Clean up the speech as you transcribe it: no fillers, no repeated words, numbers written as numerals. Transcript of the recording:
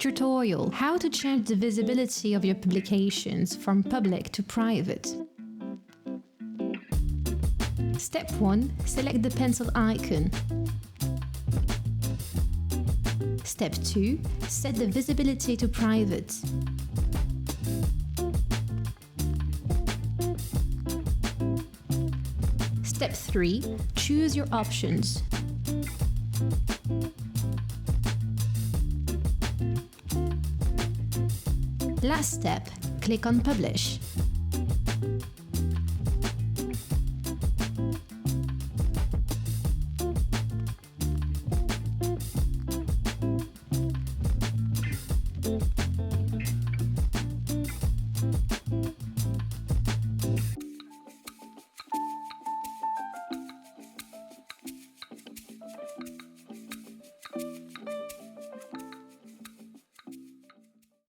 Tutorial: How to change the visibility of your publications from public to private. Step 1. Select the pencil icon. Step 2. Set the visibility to private. Step 3. Choose your options. Last step, click on Publish.